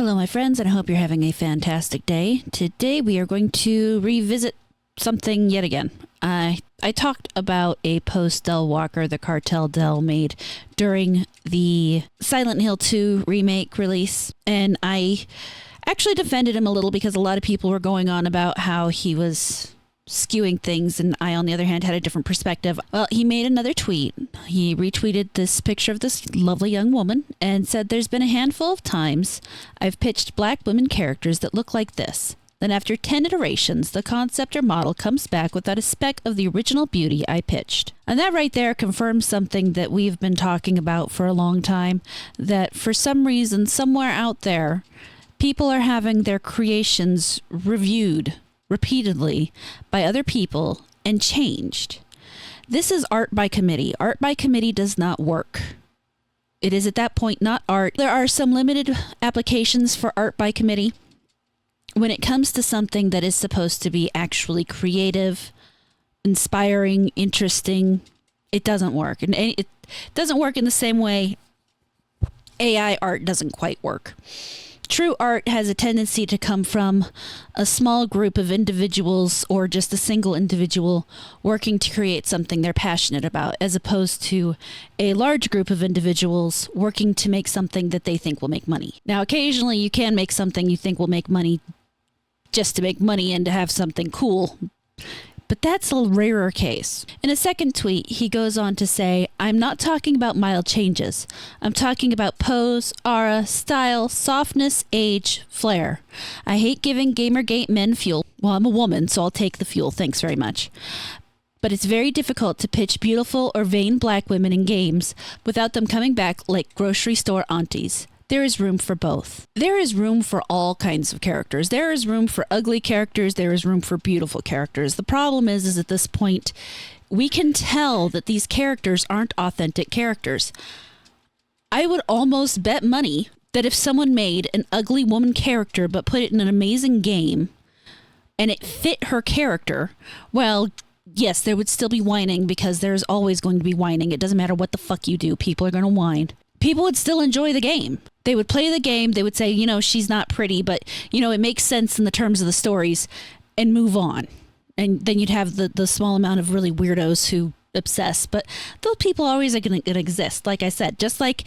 Hello, my friends, and I hope you're having a fantastic day. Today we are going to revisit something yet again. I talked about a post Del Walker, the Cartel Del, made during the Silent Hill 2 remake release, and I actually defended him a little because a lot of people were going on about how he was skewing things, and I, on the other hand, had a different perspective. Well, he made another tweet. He retweeted this picture of this lovely young woman and said, "There's been a handful of times I've pitched black women characters that look like this. Then after 10 iterations, the concept or model comes back without a speck of the original beauty I pitched." And that right there confirms something that we've been talking about for a long time, that for some reason, somewhere out there, people are having their creations reviewed repeatedly by other people and changed. This is art by committee. Art by committee does not work. It is at that point not art. There are some limited applications for art by committee. When it comes to something that is supposed to be actually creative, inspiring, interesting, it doesn't work. And it doesn't work in the same way AI art doesn't quite work. True art has a tendency to come from a small group of individuals or just a single individual working to create something they're passionate about, as opposed to a large group of individuals working to make something that they think will make money. Now, occasionally you can make something you think will make money just to make money and to have something cool, but that's a rarer case. In a second tweet, he goes on to say, "I'm not talking about mild changes. I'm talking about pose, aura, style, softness, age, flair. I hate giving Gamergate men fuel. Well, I'm a woman, so I'll take the fuel. Thanks very much. But it's very difficult to pitch beautiful or vain black women in games without them coming back like grocery store aunties. There is room for both. There is room for all kinds of characters. There is room for ugly characters. There is room for beautiful characters. The problem is at this point, we can tell that these characters aren't authentic characters. I would almost bet money that if someone made an ugly woman character but put it in an amazing game and it fit her character, well, yes, there would still be whining, because there's always going to be whining. It doesn't matter what the fuck you do. People are going to whine. People would still enjoy the game. They would play the game. They would say, you know, she's not pretty, but, you know, it makes sense in the terms of the stories, and move on. And then you'd have the small amount of really weirdos who obsess. But those people always are going to exist. Like I said, just like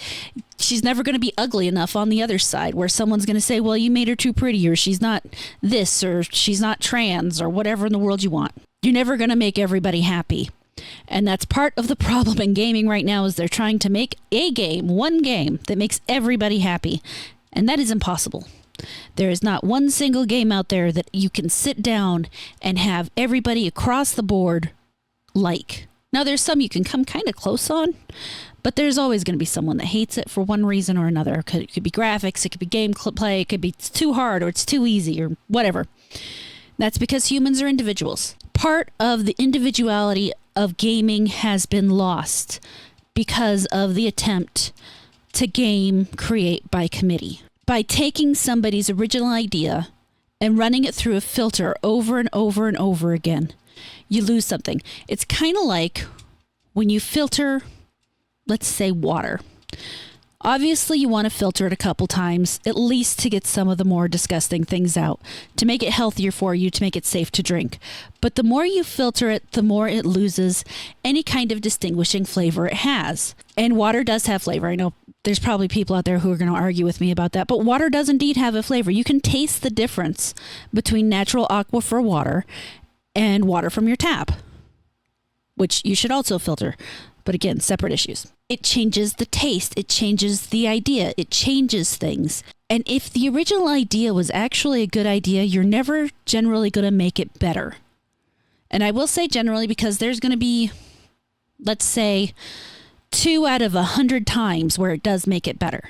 she's never going to be ugly enough on the other side, where someone's going to say, well, you made her too pretty, or she's not this, or she's not trans, or whatever in the world you want. You're never going to make everybody happy. And that's part of the problem in gaming right now, is they're trying to make one game that makes everybody happy. And that is impossible. There is not one single game out there that you can sit down and have everybody across the board like. Now, there's some you can come kind of close on, but there's always going to be someone that hates it for one reason or another. It could be graphics, it could be gameplay, it could be it's too hard, or it's too easy, or whatever. That's because humans are individuals. Part of the individuality of gaming has been lost because of the attempt to create by committee. By taking somebody's original idea and running it through a filter over and over and over again, you lose something. It's kind of like when you filter, let's say, water. Obviously, you want to filter it a couple times, at least to get some of the more disgusting things out, to make it healthier for you, to make it safe to drink. But the more you filter it, the more it loses any kind of distinguishing flavor it has. And water does have flavor. I know there's probably people out there who are going to argue with me about that, but water does indeed have a flavor. You can taste the difference between natural aquifer water and water from your tap, which you should also filter. But again, separate issues. It changes the taste. It changes the idea. It changes things. And if the original idea was actually a good idea, you're never generally going to make it better. And I will say generally, because there's going to be, let's say, 2 out of 100 times where it does make it better.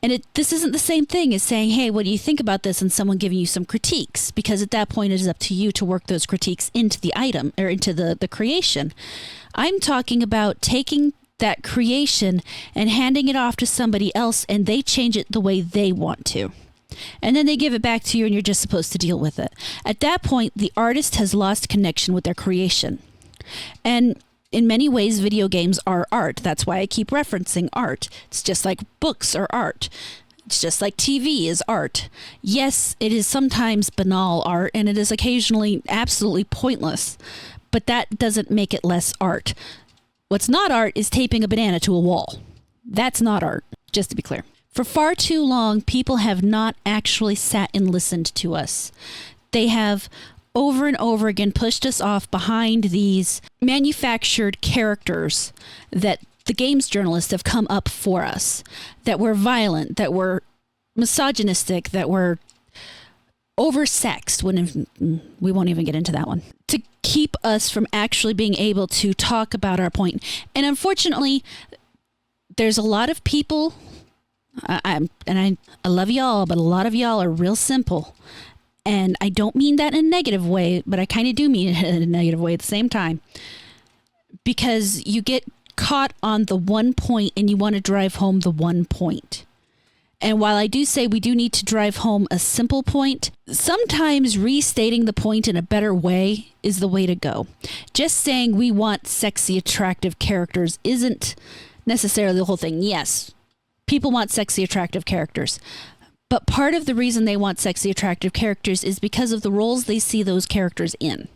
And this isn't the same thing as saying, hey, what do you think about this? And someone giving you some critiques, because at that point it is up to you to work those critiques into the item or into the creation. I'm talking about taking that creation and handing it off to somebody else, and they change it the way they want to. And then they give it back to you, and you're just supposed to deal with it. At that point, the artist has lost connection with their creation. And in many ways, video games are art. That's why I keep referencing art. It's just like books are art. It's just like TV is art. Yes, it is sometimes banal art, and it is occasionally absolutely pointless, but that doesn't make it less art. What's not art is taping a banana to a wall. That's not art, just to be clear. For far too long, people have not actually sat and listened to us. They have over and over again pushed us off behind these manufactured characters that the games journalists have come up for us, that were violent, that were misogynistic, that were oversexed. We won't even get into that one. To keep us from actually being able to talk about our point. And unfortunately, there's a lot of people, I love y'all, but a lot of y'all are real simple. And I don't mean that in a negative way, but I kind of do mean it in a negative way at the same time. Because you get caught on the one point and you want to drive home the one point. And while I do say we do need to drive home a simple point, sometimes restating the point in a better way is the way to go. Just saying we want sexy, attractive characters isn't necessarily the whole thing. Yes, people want sexy, attractive characters. But part of the reason they want sexy, attractive characters is because of the roles they see those characters in.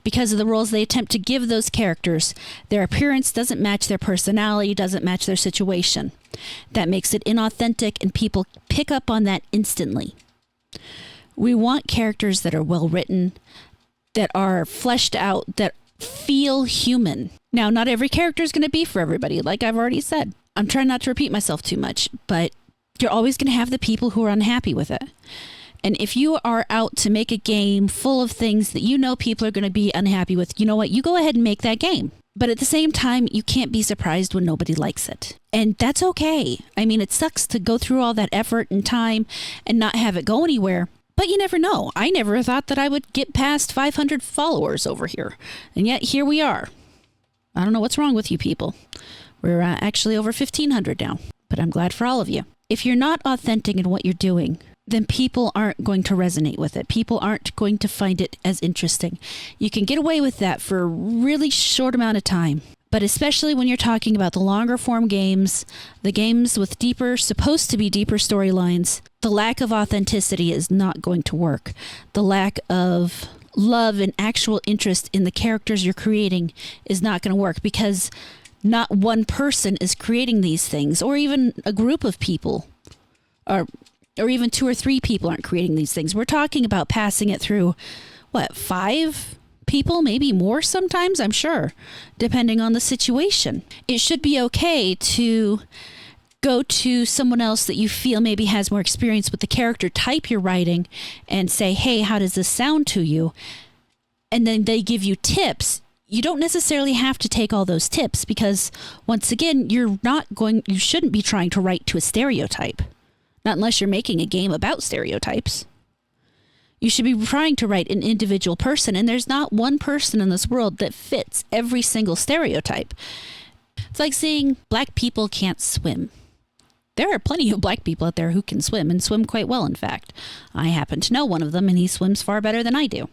Because of the roles they attempt to give those characters, their appearance doesn't match their personality, doesn't match their situation. That makes it inauthentic, and people pick up on that instantly. We want characters that are well written, that are fleshed out, that feel human. Now, not every character is going to be for everybody, like I've already said. I'm trying not to repeat myself too much, but you're always going to have the people who are unhappy with it. And if you are out to make a game full of things that you know people are going to be unhappy with, you know what? You go ahead and make that game. But at the same time, you can't be surprised when nobody likes it. And that's okay. I mean, it sucks to go through all that effort and time and not have it go anywhere. But you never know. I never thought that I would get past 500 followers over here. And yet here we are. I don't know what's wrong with you people. We're actually over 1,500 now. But I'm glad for all of you. If you're not authentic in what you're doing, then people aren't going to resonate with it. People aren't going to find it as interesting. You can get away with that for a really short amount of time. But especially when you're talking about the longer form games, the games with supposed to be deeper storylines, the lack of authenticity is not going to work. The lack of love and actual interest in the characters you're creating is not going to work, because not one person is creating these things, or even a group of people, or even 2 or 3 people aren't creating these things. We're talking about passing it through, 5 people, maybe more sometimes, I'm sure, depending on the situation. It should be okay to go to someone else that you feel maybe has more experience with the character type you're writing and say, hey, how does this sound to you? And then they give you tips. You don't necessarily have to take all those tips, because once again, you shouldn't be trying to write to a stereotype. Not unless you're making a game about stereotypes. You should be trying to write an individual person, and there's not one person in this world that fits every single stereotype. It's like saying black people can't swim. There are plenty of black people out there who can swim, and swim quite well, in fact. I happen to know one of them, and he swims far better than I do.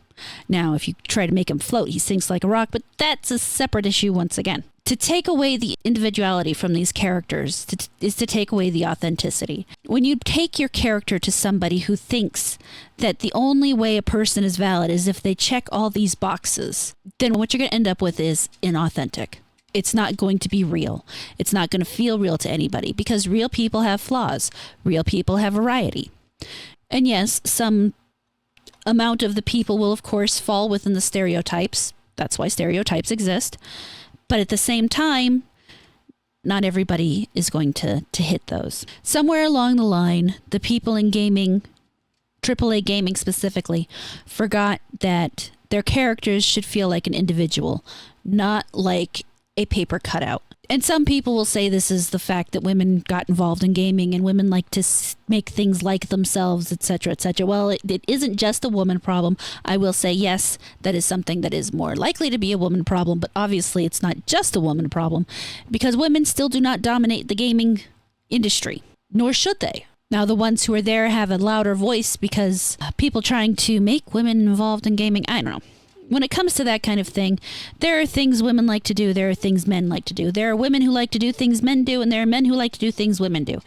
Now, if you try to make him float, he sinks like a rock, but that's a separate issue once again. To take away the individuality from these characters is to take away the authenticity. When you take your character to somebody who thinks that the only way a person is valid is if they check all these boxes, then what you're going to end up with is inauthentic. It's not going to be real. It's not going to feel real to anybody, because real people have flaws. Real people have variety. And yes, some amount of the people will, of course, fall within the stereotypes. That's why stereotypes exist. But at the same time, not everybody is going to hit those. Somewhere along the line, the people in gaming, AAA gaming specifically, forgot that their characters should feel like an individual, not like a paper cutout. And some people will say this is the fact that women got involved in gaming and women like to make things like themselves, etc., etc. Well, it isn't just a woman problem. I will say, yes, that is something that is more likely to be a woman problem, but obviously it's not just a woman problem, because women still do not dominate the gaming industry, nor should they. Now, the ones who are there have a louder voice because people trying to make women involved in gaming, I don't know. When it comes to that kind of thing, there are things women like to do. There are things men like to do. There are women who like to do things men do, and there are men who like to do things women do.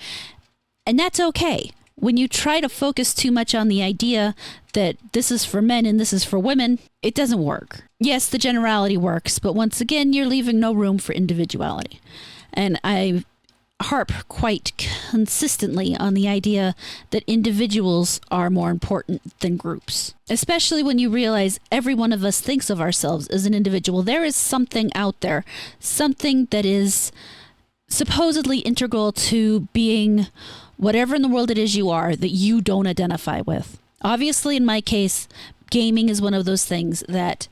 And that's okay. When you try to focus too much on the idea that this is for men and this is for women, it doesn't work. Yes, the generality works, but once again, you're leaving no room for individuality. And I harp quite consistently on the idea that individuals are more important than groups, especially when you realize every one of us thinks of ourselves as an individual. There is something out there, something that is supposedly integral to being whatever in the world it is you are that you don't identify with. Obviously, in my case, gaming is one of those things that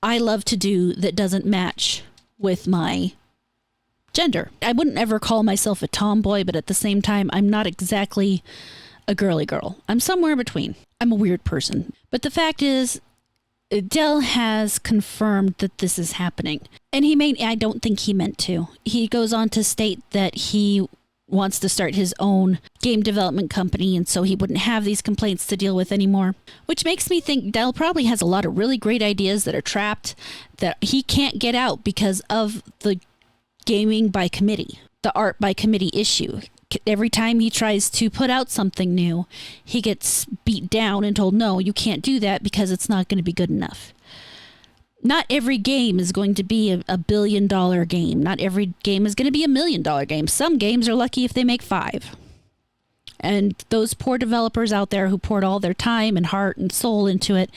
I love to do that doesn't match with my gender. I wouldn't ever call myself a tomboy, but at the same time, I'm not exactly a girly girl. I'm somewhere in between. I'm a weird person. But the fact is, Dell has confirmed that this is happening. And I don't think he meant to. He goes on to state that he wants to start his own game development company, and so he wouldn't have these complaints to deal with anymore. Which makes me think Dell probably has a lot of really great ideas that are trapped, that he can't get out because of the gaming by committee, the art by committee issue. Every time he tries to put out something new, he gets beat down and told, no, you can't do that because it's not going to be good enough. Not every game is going to be $1 billion game. Not every game is going to be $1 million game. Some games are lucky if they make 5. And those poor developers out there who poured all their time and heart and soul into it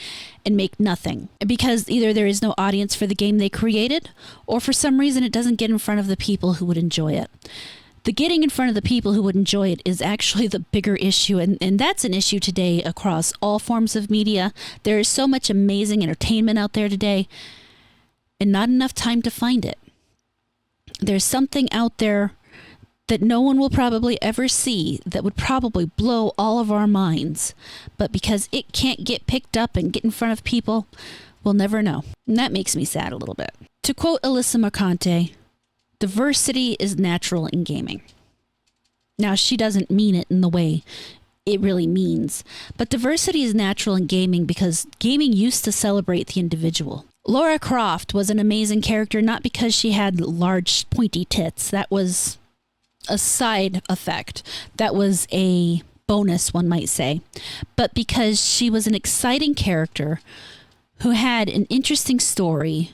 and make nothing. Because either there is no audience for the game they created, or for some reason it doesn't get in front of the people who would enjoy it. The getting in front of the people who would enjoy it is actually the bigger issue, and that's an issue today across all forms of media. There is so much amazing entertainment out there today, and not enough time to find it. There's something out there that no one will probably ever see that would probably blow all of our minds, but because it can't get picked up and get in front of people, we'll never know. And that makes me sad a little bit. To quote Alyssa Mercante, diversity is natural in gaming. Now, she doesn't mean it in the way it really means, but diversity is natural in gaming because gaming used to celebrate the individual. Lara Croft was an amazing character, not because she had large pointy tits. That was a side effect. That was a bonus, one might say, but because she was an exciting character who had an interesting story,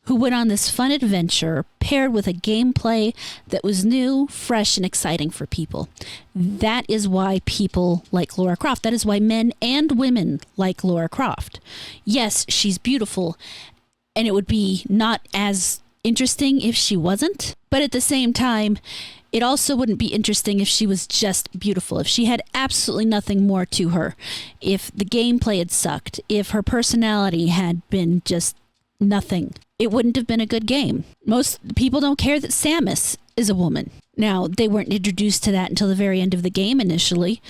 who went on this fun adventure paired with a gameplay that was new, fresh, and exciting for people. That is why people like Lara Croft. That is why men and women like Lara Croft. Yes, she's beautiful, and it would be not as interesting if she wasn't, but at the same time, it also wouldn't be interesting if she was just beautiful, if she had absolutely nothing more to her, if the gameplay had sucked, if her personality had been just nothing. It wouldn't have been a good game. Most people don't care that Samus is a woman. Now, they weren't introduced to that until the very end of the game initially.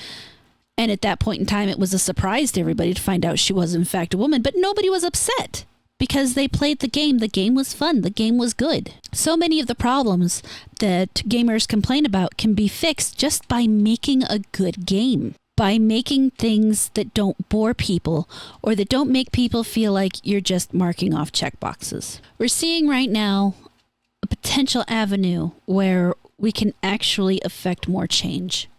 And at that point in time, it was a surprise to everybody to find out she was in fact a woman. But nobody was upset because they played the game. The game was fun. The game was good. So many of the problems that gamers complain about can be fixed just by making a good game. By making things that don't bore people or that don't make people feel like you're just marking off checkboxes. We're seeing right now a potential avenue where we can actually affect more change,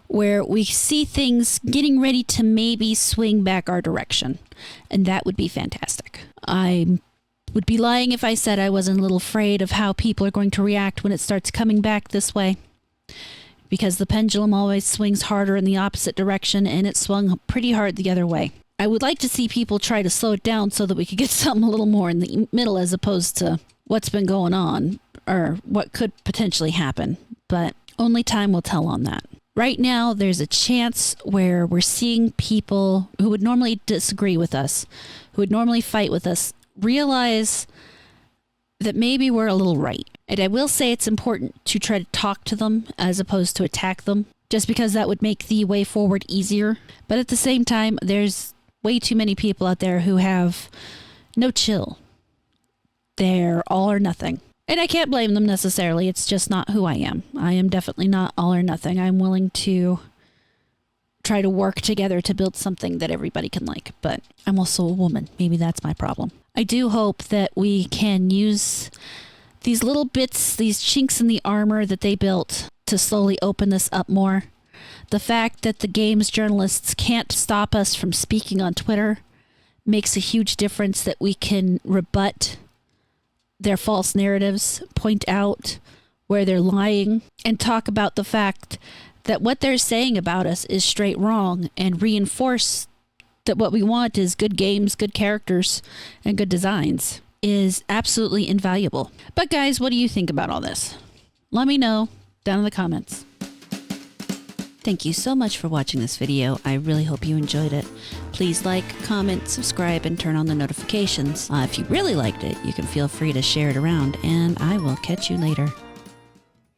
where we see things getting ready to maybe swing back our direction, and that would be fantastic. I would be lying if I said I wasn't a little afraid of how people are going to react when it starts coming back this way, because the pendulum always swings harder in the opposite direction, and it swung pretty hard the other way. I would like to see people try to slow it down so that we could get something a little more in the middle as opposed to what's been going on or what could potentially happen, but only time will tell on that. Right now, there's a chance where we're seeing people who would normally disagree with us, who would normally fight with us, realize that maybe we're a little right. And I will say it's important to try to talk to them as opposed to attack them, just because that would make the way forward easier. But at the same time, there's way too many people out there who have no chill. They're all or nothing. And I can't blame them necessarily. It's just not who I am. I am definitely not all or nothing. I'm willing to try to work together to build something that everybody can like. But I'm also a woman. Maybe that's my problem. I do hope that we can use these little bits, these chinks in the armor that they built to slowly open this up more. The fact that the games journalists can't stop us from speaking on Twitter makes a huge difference, that we can rebut their false narratives, point out where they're lying, and talk about the fact that what they're saying about us is straight wrong, and reinforce that what we want is good games, good characters, and good designs, is absolutely invaluable. But guys, what do you think about all this? Let me know down in the comments. Thank you so much for watching this video. I really hope you enjoyed it. Please like, comment, subscribe, and turn on the notifications. If you really liked it, you can feel free to share it around, and I will catch you later.